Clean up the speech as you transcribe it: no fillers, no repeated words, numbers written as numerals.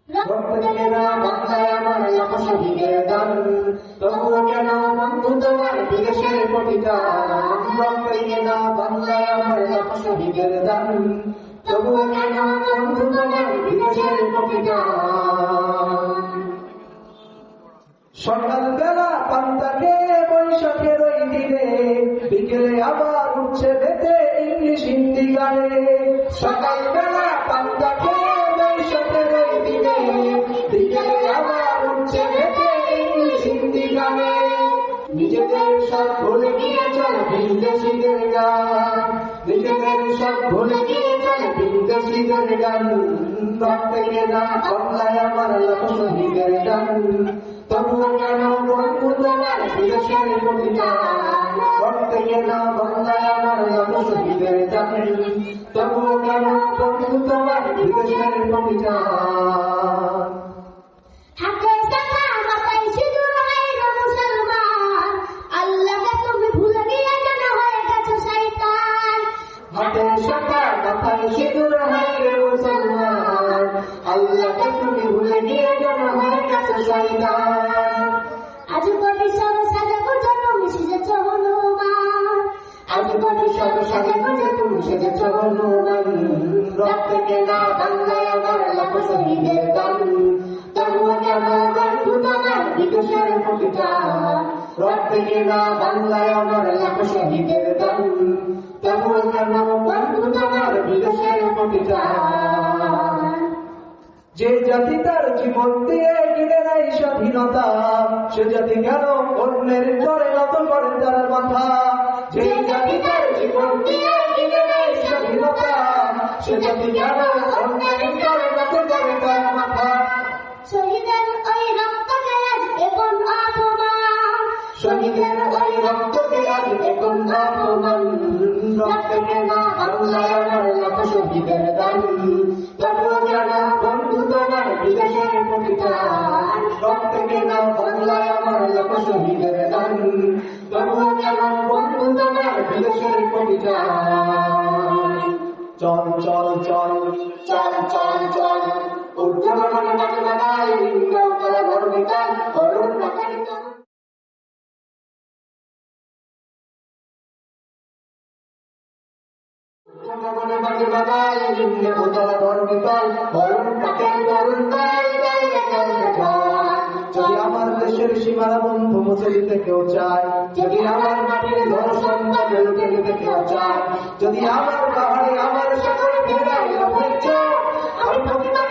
রক্ত দিলে না বাংলায় আমার লাখ শহীদের দান, তবুও কেন বন্ধু তোমার বিদেশের প্রতিদান। রক্ত দিলে না বাংলায় আমার লাখ শহীদের দান, তবুও কেন বন্ধু তোমার বিদেশের প্রতিদান। সকালবেলা পান্তা খেয়ে বৈশাখের ওই দিনে, বিকেলে আবার উঠছে বেতে ইংলিশ হিন্দি গানে। সকালবেলা পান্তা খেয়ে বৈশাখের ওই দিনে, বিকেলে আবার উঠছে বেতে ইংলিশ হিন্দি গানে। নিজেদের সব ভুলে গিয়ে চলে বিদেশিদের গান, নিজেদের সব ভুলে গিয়ে চলে বিদেশিদের গান। রক্ত দিলে না বাংলায় আমার লাখ শহীদের গান, তবুও কেন বন্ধু তোমার বিদেশের প্রতিদান। রক্ত দিলে না বাংলায় আমার লাখ শহীদের গান, তবুও কেন বন্ধু তোমার বিদেশের প্রতিদান। হাতের শাখা মাথায় সিঁদুর হয় রে মুসলমান, আল্লাহকে তুমি ভুলে গিয়ে যেন হয়ে গেছো শয়তান। আজ কবি সব সাজা গুজে তুমি সেজেছ হনুমান, আজ কবি সব সাজা গুজে তুমি সেজেছ হনুমান। রক্ত কেনা বাংলায় আমার লাখ শহীদের দান, তবুও কেন বন্ধু তোমার বিদেশের প্রতিদান। রক্ত কেনা বাংলায় আমার লাখ শহীদের দান, তবুও কেন বন্ধু তোমার বিদেশের প্রতিদান। যে জাতি তার জীবন দিয়ে কিনে নেয় স্বাধীনতা, সে জাতি কেন অন্যের করে নত করে তার মাথা। যে জাতি তার জীবন দিয়ে কিনে নেয় স্বাধীনতা, সে জাতি কেন অন্যের করে নত করে তার মাথা। শহীদের ওই রক্তকে আজ এখন অপমান, শহীদের ওই রক্তকে আজ এখন অপমান। রক্ত কেনা বাংলায় আমার লাখ শহীদের দান, তবুও কেন বন্ধু তোমার বিদেশের প্রতিদান। রক্ত কেনা বাংলায় আমার লাখ শহীদের দান, তবুও কেন বন্ধু তোমার বিদেশের প্রতিদান। চল চল চল চল চল চল, উর্ধ্বগগনে বাজে বাধাই, নিম্নতলে গর্বিতাল, অরুণ প্রকারিত। উর্ধ্বগগনে বাজে বাধাই, নিম্নতলে গর্বিতাল, অরুণ প্রকারিত তরুণ দল দল দল দল। যদি আমার দেশের সীমানা বন্ধু মুছে দিতে কেউ চায়, যদি আমার মাটির ধন সম্পদ লুটে নিতে কেউ চায়, যদি আমার পাহাড়ে আমার সকলে ফেরাই অভ্যর্থ, আমি প্রতিবাদ